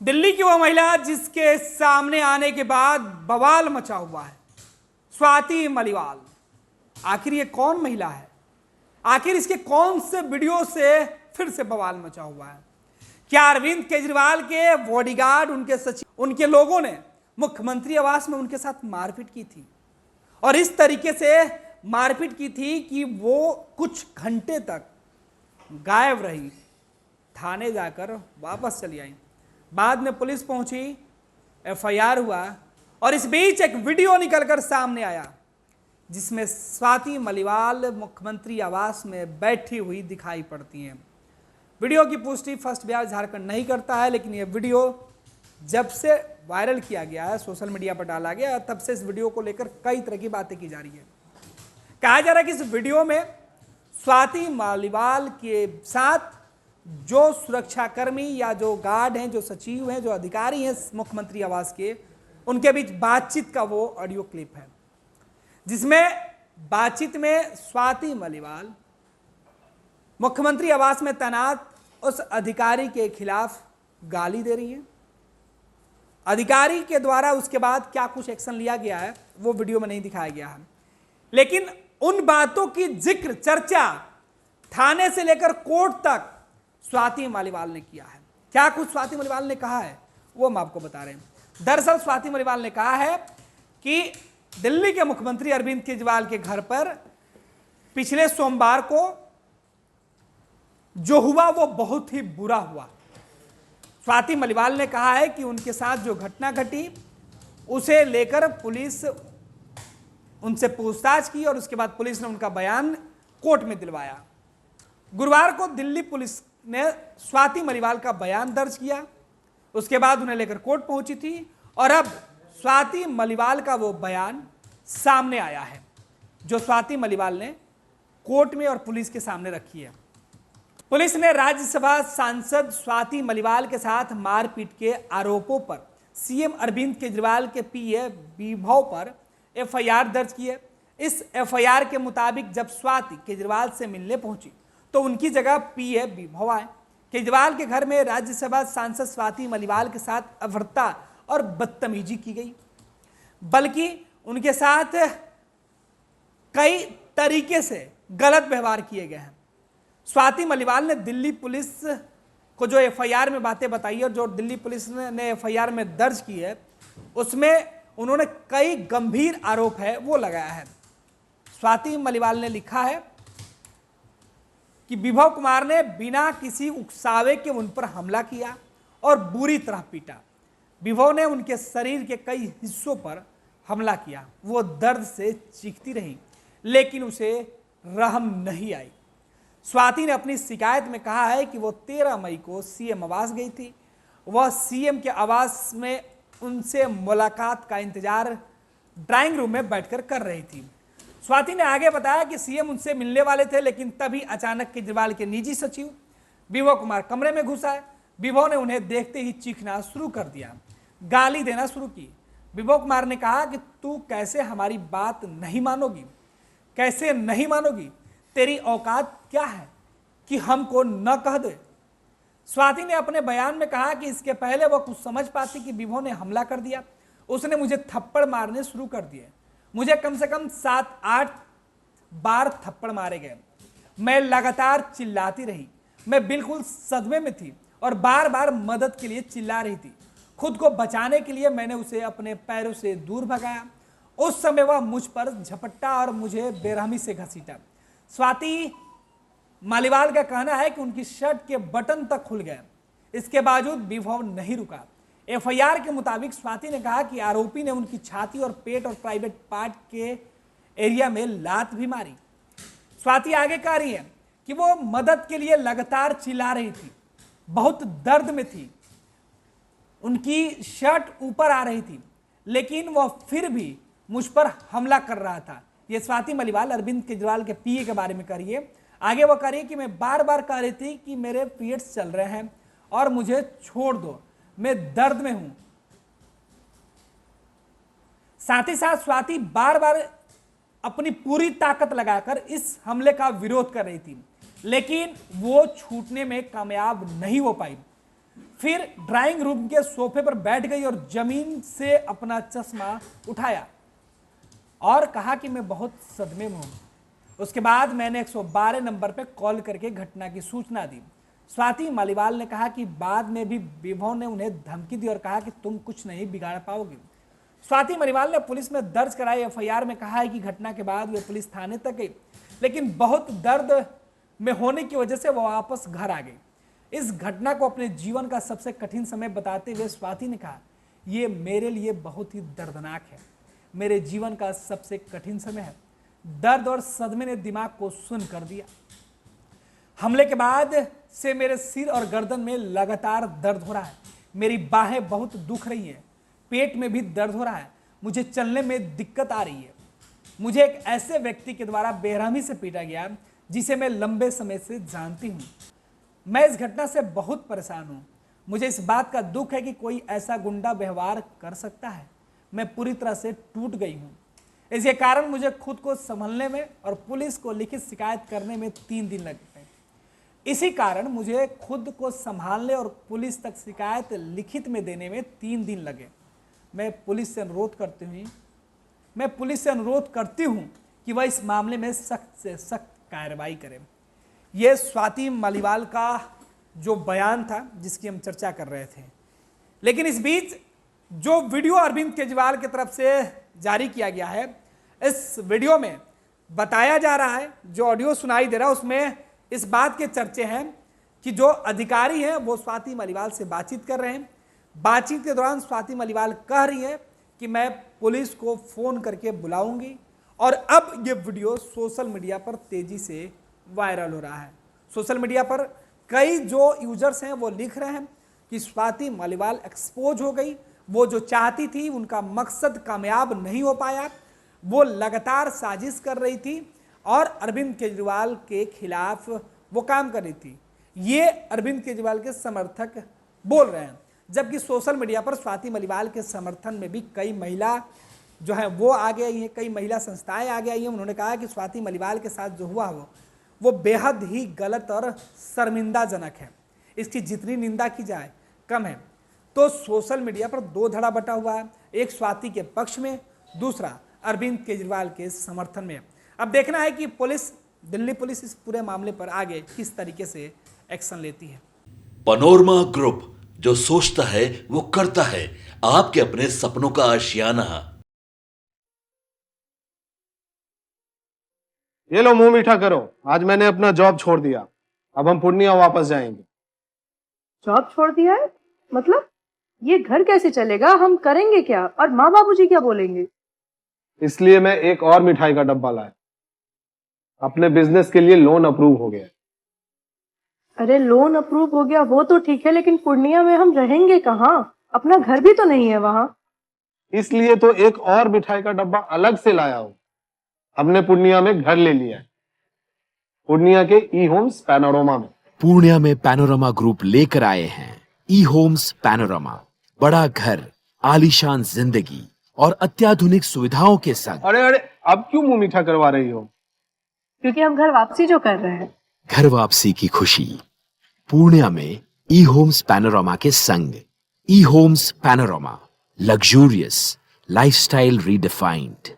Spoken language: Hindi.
दिल्ली की वो महिला जिसके सामने आने के बाद बवाल मचा हुआ है, स्वाति मलिवाल। आखिर ये कौन महिला है? आखिर इसके कौन से वीडियो से फिर से बवाल मचा हुआ है? क्या अरविंद केजरीवाल के बॉडीगार्ड, उनके सचिव, उनके लोगों ने मुख्यमंत्री आवास में उनके साथ मारपीट की थी? और इस तरीके से मारपीट की थी कि वो कुछ घंटे तक गायब रही, थाने जाकर वापस चली आई। बाद में पुलिस पहुंची, एफआईआर हुआ और इस बीच एक वीडियो निकलकर सामने आया जिसमें स्वाति मलिवाल मुख्यमंत्री आवास में बैठी हुई दिखाई पड़ती हैं। वीडियो की पुष्टि फर्स्ट बिहार झारखंड नहीं करता है, लेकिन यह वीडियो जब से वायरल किया गया है, सोशल मीडिया पर डाला गया, तब से इस वीडियो को लेकर कई तरह की बातें की जा रही है। कहा जा रहा है कि इस वीडियो में स्वाति मलिवाल के साथ जो सुरक्षाकर्मी या जो गार्ड हैं, जो सचिव हैं, जो अधिकारी हैं मुख्यमंत्री आवास के, उनके बीच बातचीत का वो ऑडियो क्लिप है, जिसमें बातचीत में स्वाति मलिवाल मुख्यमंत्री आवास में तैनात उस अधिकारी के खिलाफ गाली दे रही हैं। अधिकारी के द्वारा उसके बाद क्या कुछ एक्शन लिया गया है वो वीडियो में नहीं दिखाया गया है, लेकिन उन बातों की जिक्र, चर्चा थाने से लेकर कोर्ट तक स्वाति मलिवाल ने किया है। क्या कुछ स्वाति मलिवाल ने कहा है वो हम आपको बता रहे हैं। दरअसल स्वाति मलिवाल ने कहा है कि दिल्ली के मुख्यमंत्री अरविंद केजरीवाल के घर पर पिछले सोमवार को जो हुआ वो बहुत ही बुरा हुआ। स्वाति मलिवाल ने कहा है कि उनके साथ जो घटना घटी उसे लेकर पुलिस उनसे पूछताछ की और उसके बाद पुलिस ने उनका बयान कोर्ट में दिलवाया। गुरुवार को दिल्ली पुलिस ने स्वाति मलिवाल का बयान दर्ज किया, उसके बाद उन्हें लेकर कोर्ट पहुंची थी और अब स्वाति मलिवाल का वो बयान सामने आया है जो स्वाति मलिवाल ने कोर्ट में और पुलिस के सामने रखी है। पुलिस ने राज्यसभा सांसद स्वाति मलिवाल के साथ मारपीट के आरोपों पर सीएम अरविंद केजरीवाल के पीए विभव पर एफआईआर दर्ज की है। इस एफआईआर के मुताबिक जब स्वाति केजरीवाल से मिलने पहुंची तो उनकी जगह पीए विभव आए। केजरीवाल के घर में राज्यसभा सांसद स्वाति मलिवाल के साथ अभद्रता और बदतमीजी की गई, बल्कि उनके साथ कई तरीके से गलत व्यवहार किए गए हैं। स्वाति मलिवाल ने दिल्ली पुलिस को जो एफआईआर में बातें बताई और जो दिल्ली पुलिस ने एफआईआर में दर्ज की है उसमें उन्होंने कई गंभीर आरोप है वो लगाया है। स्वाति मलिवाल ने लिखा है कि विभव कुमार ने बिना किसी उकसावे के उन पर हमला किया और बुरी तरह पीटा। विभव ने उनके शरीर के कई हिस्सों पर हमला किया। वो दर्द से चीखती रही लेकिन उसे रहम नहीं आई। स्वाति ने अपनी शिकायत में कहा है कि वो 13 मई को सीएम आवास गई थी। वह सीएम के आवास में उनसे मुलाकात का इंतजार ड्राइंग रूम में बैठकर कर रही थी। स्वाति ने आगे बताया कि सीएम उनसे मिलने वाले थे, लेकिन तभी अचानक केजरीवाल के निजी सचिव विभव कुमार कमरे में घुस आए। विभव ने उन्हें देखते ही चीखना शुरू कर दिया, गाली देना शुरू की। विभव कुमार ने कहा कि तू कैसे हमारी बात नहीं मानोगी, कैसे नहीं मानोगी, तेरी औकात क्या है कि हमको न कह दे। स्वाति ने अपने बयान में कहा कि इसके पहले वो कुछ समझ पाती कि विभव ने हमला कर दिया। उसने मुझे थप्पड़ मारने शुरू कर दिए। मुझे कम से कम 7-8 बार थप्पड़ मारे गए। मैं लगातार चिल्लाती रही। मैं बिल्कुल सदमे में थी और बार बार मदद के लिए चिल्ला रही थी। खुद को बचाने के लिए मैंने उसे अपने पैरों से दूर भगाया। उस समय वह मुझ पर झपट्टा और मुझे बेरहमी से घसीटा। स्वाति मलिवाल का कहना है कि उनकी शर्ट के बटन तक खुल गए। इसके बावजूद विभव नहीं रुका। एफआईआर के मुताबिक स्वाति ने कहा कि आरोपी ने उनकी छाती और पेट और प्राइवेट पार्ट के एरिया में लात भी मारी। स्वाति आगे कह रही है कि वो मदद के लिए लगातार चिल्ला रही थी, बहुत दर्द में थी, उनकी शर्ट ऊपर आ रही थी, लेकिन वह फिर भी मुझ पर हमला कर रहा था। ये स्वाति मलिवाल अरविंद केजरीवाल के पीए के बारे में कह रही है। आगे वो कह रही है कि मैं बार बार कह रही थी कि मेरे पीरियड्स चल रहे हैं और मुझे छोड़ दो, मैं दर्द में हूं। साथ ही साथ स्वाति बार बार अपनी पूरी ताकत लगाकर इस हमले का विरोध कर रही थी, लेकिन वो छूटने में कामयाब नहीं हो पाई। फिर ड्राइंग रूम के सोफे पर बैठ गई और जमीन से अपना चश्मा उठाया और कहा कि मैं बहुत सदमे में हूं। उसके बाद मैंने 112 नंबर पर कॉल करके घटना की सूचना दी। स्वाति मालीवाल ने कहा कि बाद में भी विभव ने उन्हें धमकी दी और कहा कि तुम कुछ नहीं बिगाड़ पाओगे। स्वाति मालीवाल ने पुलिस में दर्ज कराई एफआईआर में कहा है कि घटना के बाद वे पुलिस थाने तक गई, लेकिन बहुत दर्द में होने की वजह से वो वापस घर आ गई। इस घटना को अपने जीवन का सबसे कठिन समय बताते हुए स्वाति ने कहा, ये मेरे लिए बहुत ही दर्दनाक है, मेरे जीवन का सबसे कठिन समय है। दर्द और सदमे ने दिमाग को सुन्न कर दिया। हमले के बाद से मेरे सिर और गर्दन में लगातार दर्द हो रहा है, मेरी बाहें बहुत दुख रही हैं, पेट में भी दर्द हो रहा है, मुझे चलने में दिक्कत आ रही है। मुझे एक ऐसे व्यक्ति के द्वारा बेरहमी से पीटा गया जिसे मैं लंबे समय से जानती हूँ। मैं इस घटना से बहुत परेशान हूँ। मुझे इस बात का दुख है कि कोई ऐसा गुंडा व्यवहार कर सकता है। मैं पूरी तरह से टूट गई हूँ। इसके कारण मुझे खुद को संभलने में और पुलिस को लिखित शिकायत करने में 3 दिन लग गए। इसी कारण मुझे खुद को संभालने और पुलिस तक शिकायत लिखित में देने में 3 दिन लगे। मैं पुलिस से अनुरोध करती हूँ कि वह इस मामले में सख्त से सख्त कार्रवाई करें। यह स्वाति मालीवाल का जो बयान था जिसकी हम चर्चा कर रहे थे। लेकिन इस बीच जो वीडियो अरविंद केजरीवाल की तरफ से जारी किया गया है, इस वीडियो में बताया जा रहा है, जो ऑडियो सुनाई दे रहा है उसमें इस बात के चर्चे हैं कि जो अधिकारी हैं वो स्वाति मालीवाल से बातचीत कर रहे हैं। बातचीत के दौरान स्वाति मालीवाल कह रही है कि मैं पुलिस को फोन करके बुलाऊंगी, और अब ये वीडियो सोशल मीडिया पर तेजी से वायरल हो रहा है। सोशल मीडिया पर कई जो यूजर्स हैं वो लिख रहे हैं कि स्वाति मालीवाल एक्सपोज हो गई, वो जो चाहती थी उनका मकसद कामयाब नहीं हो पाया, वो लगातार साजिश कर रही थी और अरविंद केजरीवाल के खिलाफ वो काम कर रही थी। ये अरविंद केजरीवाल के समर्थक बोल रहे हैं, जबकि सोशल मीडिया पर स्वाति मालीवाल के समर्थन में भी कई महिला जो है वो आगे आई हैं, कई महिला संस्थाएं आगे आई हैं। उन्होंने कहा कि स्वाति मालीवाल के साथ जो हुआ वो बेहद ही गलत और शर्मिंदाजनक है, इसकी जितनी निंदा की जाए कम है। तो सोशल मीडिया पर 2 धड़ा बटा हुआ है, एक स्वाति के पक्ष में, दूसरा अरविंद केजरीवाल के समर्थन में। अब देखना है कि दिल्ली पुलिस इस पूरे मामले पर आगे किस तरीके से एक्शन लेती है। पैनोरमा ग्रुप, जो सोचता है वो करता है, आपके अपने सपनों का आशियाना। ये लो मुंह मीठा करो, आज मैंने अपना जॉब छोड़ दिया, अब हम पूर्णिया वापस जाएंगे। जॉब छोड़ दिया है? मतलब ये घर कैसे चलेगा? हम करेंगे क्या? और माँ बाबूजी क्या बोलेंगे? इसलिए मैं एक और मिठाई का डब्बा लाया। अपने बिजनेस के लिए लोन अप्रूव हो गया। अरे लोन अप्रूव हो गया वो तो ठीक है, लेकिन पूर्णिया में हम रहेंगे कहाँ? अपना घर भी तो नहीं है वहां। इसलिए तो एक और मिठाई का डब्बा अलग से लाया हूं। हमने पूर्णिया में घर ले लिया है, पूर्णिया के ई होम्स पैनोरमा में। पूर्णिया में पैनोरमा ग्रुप लेकर आए हैं ई होम्स पैनोरमा। बड़ा घर, आलीशान जिंदगी और अत्याधुनिक सुविधाओं के संग। अरे अब क्यों मुंह मीठा करवा रही हो? क्योंकि हम घर वापसी जो कर रहे हैं। घर वापसी की खुशी पूर्णिया में ई होम्स पैनोरमा के संग। E homes panorama, luxurious lifestyle redefined.